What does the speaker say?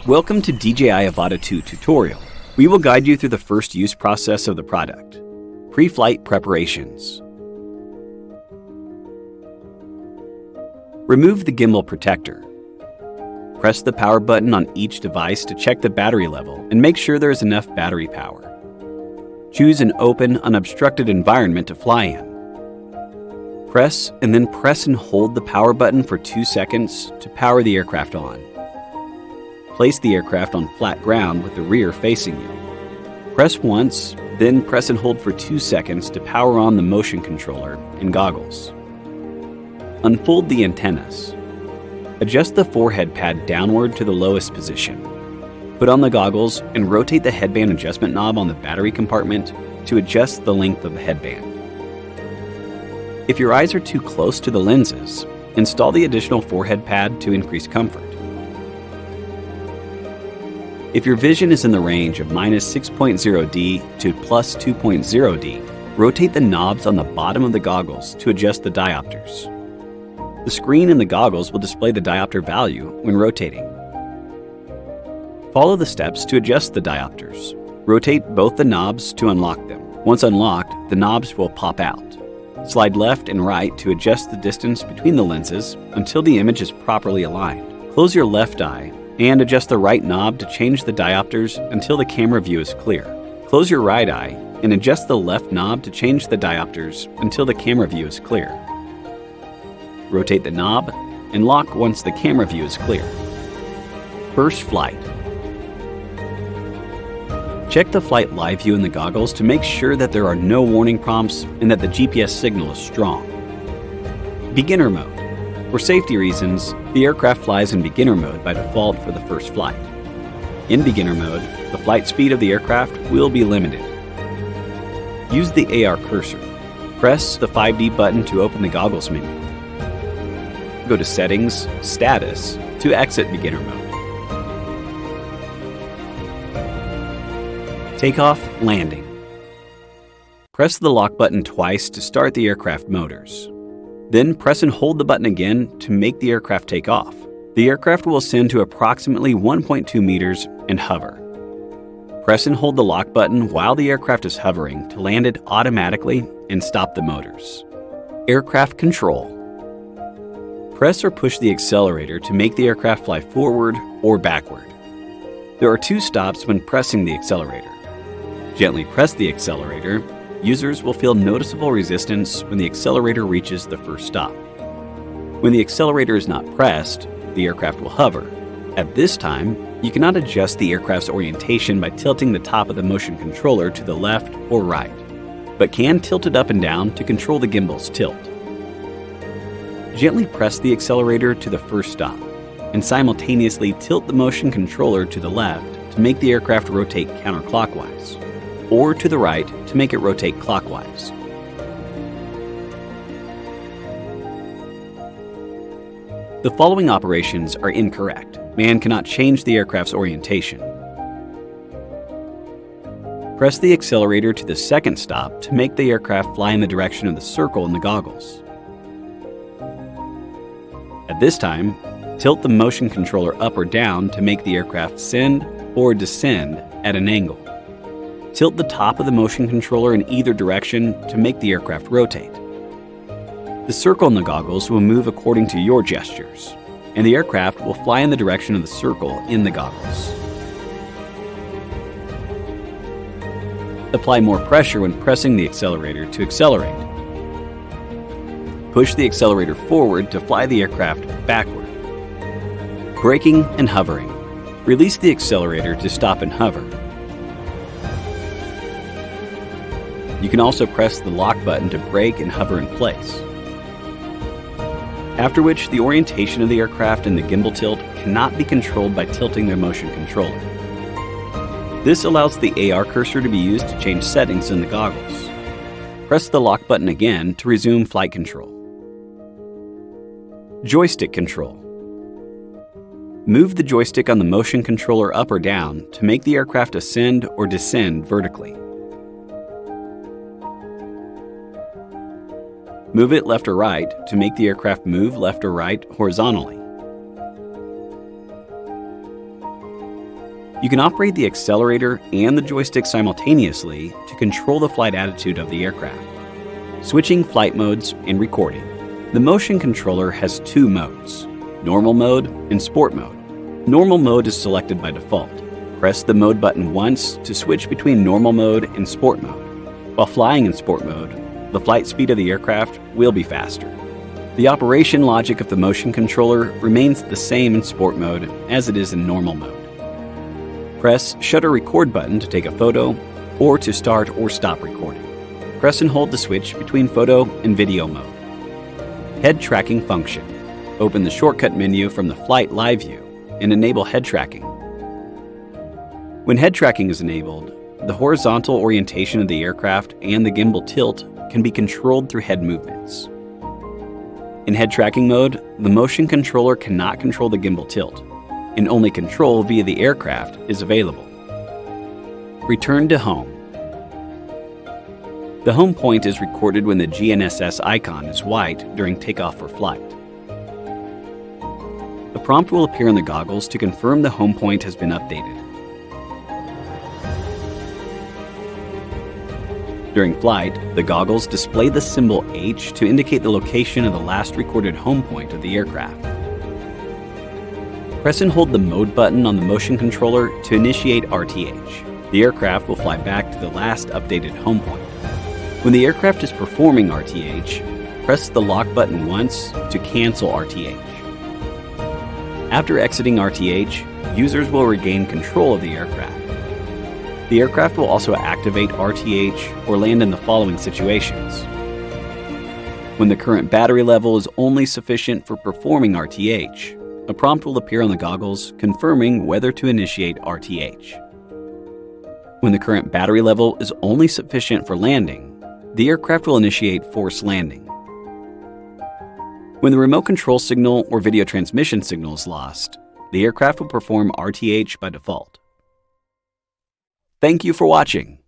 Welcome to DJI Avata2 tutorial. We will guide you through the first use process of the product, pre-flight preparations. Remove the gimbal protector. Press the power button on each device to check the battery level and make sure there is enough battery power. Choose an open, unobstructed environment to fly in. Press and hold the power button for 2 seconds to power the aircraft on. Place the aircraft on flat ground with the rear facing you. Press once, then press and hold for 2 seconds to power on the motion controller and goggles. Unfold the antennas. Adjust the forehead pad downward to the lowest position. Put on the goggles and rotate the headband adjustment knob on the battery compartment to adjust the length of the headband. If your eyes are too close to the lenses, install the additional forehead pad to increase comfort. If your vision is in the range of -6.0D to +2.0D, rotate the knobs on the bottom of the goggles to adjust the diopters. The screen in the goggles will display the diopter value when rotating. Follow the steps to adjust the diopters. Rotate both the knobs to unlock them. Once unlocked, the knobs will pop out. Slide left and right to adjust the distance between the lenses until the image is properly aligned. Close your left eye and adjust the right knob to change the diopters until the camera view is clear. Close your right eye and adjust the left knob to change the diopters until the camera view is clear. Rotate the knob and lock once the camera view is clear. First flight. Check the flight live view in the goggles to make sure that there are no warning prompts and that the GPS signal is strong. Beginner mode. For safety reasons, the aircraft flies in beginner mode by default for the first flight. In beginner mode, the flight speed of the aircraft will be limited. Use the AR cursor. Press the 5D button to open the goggles menu. Go to Settings, Status to exit beginner mode. Takeoff, landing. Press the lock button twice to start the aircraft motors. Then press and hold the button again to make the aircraft take off. The aircraft will ascend to approximately 1.2 meters and hover. Press and hold the lock button while the aircraft is hovering to land it automatically and stop the motors. Aircraft control. Press or push the accelerator to make the aircraft fly forward or backward. There are 2 stops when pressing the accelerator. Gently press the accelerator. Users will feel noticeable resistance when the accelerator reaches the first stop. When the accelerator is not pressed, the aircraft will hover. At this time, you cannot adjust the aircraft's orientation by tilting the top of the motion controller to the left or right, but can tilt it up and down to control the gimbal's tilt. Gently press the accelerator to the first stop, and simultaneously tilt the motion controller to the left to make the aircraft rotate counterclockwise, or to the right to make it rotate clockwise. The following operations are incorrect. Man cannot change the aircraft's orientation. Press the accelerator to the second stop to make the aircraft fly in the direction of the circle in the goggles. At this time, tilt the motion controller up or down to make the aircraft ascend or descend at an angle. Tilt the top of the motion controller in either direction to make the aircraft rotate. The circle in the goggles will move according to your gestures, and the aircraft will fly in the direction of the circle in the goggles. Apply more pressure when pressing the accelerator to accelerate. Push the accelerator forward to fly the aircraft backward. Braking and hovering. Release the accelerator to stop and hover. You can also press the lock button to brake and hover in place. After which, the orientation of the aircraft and the gimbal tilt cannot be controlled by tilting the motion controller. This allows the AR cursor to be used to change settings in the goggles. Press the lock button again to resume flight control. Joystick control. Move the joystick on the motion controller up or down to make the aircraft ascend or descend vertically. Move it left or right to make the aircraft move left or right horizontally. You can operate the accelerator and the joystick simultaneously to control the flight attitude of the aircraft. Switching flight modes and recording. The motion controller has two modes, normal mode and sport mode. Normal mode is selected by default. Press the mode button once to switch between normal mode and sport mode. While flying in sport mode, the flight speed of the aircraft will be faster. The operation logic of the motion controller remains the same in sport mode as it is in normal mode. Press Shutter Record button to take a photo or to start or stop recording. Press and hold the switch between photo and video mode. Head tracking function. Open the shortcut menu from the Flight Live View and enable head tracking. When head tracking is enabled, the horizontal orientation of the aircraft and the gimbal tilt can be controlled through head movements. In head tracking mode, the motion controller cannot control the gimbal tilt, and only control via the aircraft is available. Return to home. The home point is recorded when the GNSS icon is white during takeoff or flight. A prompt will appear on the goggles to confirm the home point has been updated. During flight, the goggles display the symbol H to indicate the location of the last recorded home point of the aircraft. Press and hold the mode button on the motion controller to initiate RTH. The aircraft will fly back to the last updated home point. When the aircraft is performing RTH, press the lock button once to cancel RTH. After exiting RTH, users will regain control of the aircraft. The aircraft will also activate RTH or land in the following situations. When the current battery level is only sufficient for performing RTH, a prompt will appear on the goggles confirming whether to initiate RTH. When the current battery level is only sufficient for landing, the aircraft will initiate forced landing. When the remote control signal or video transmission signal is lost, the aircraft will perform RTH by default. Thank you for watching.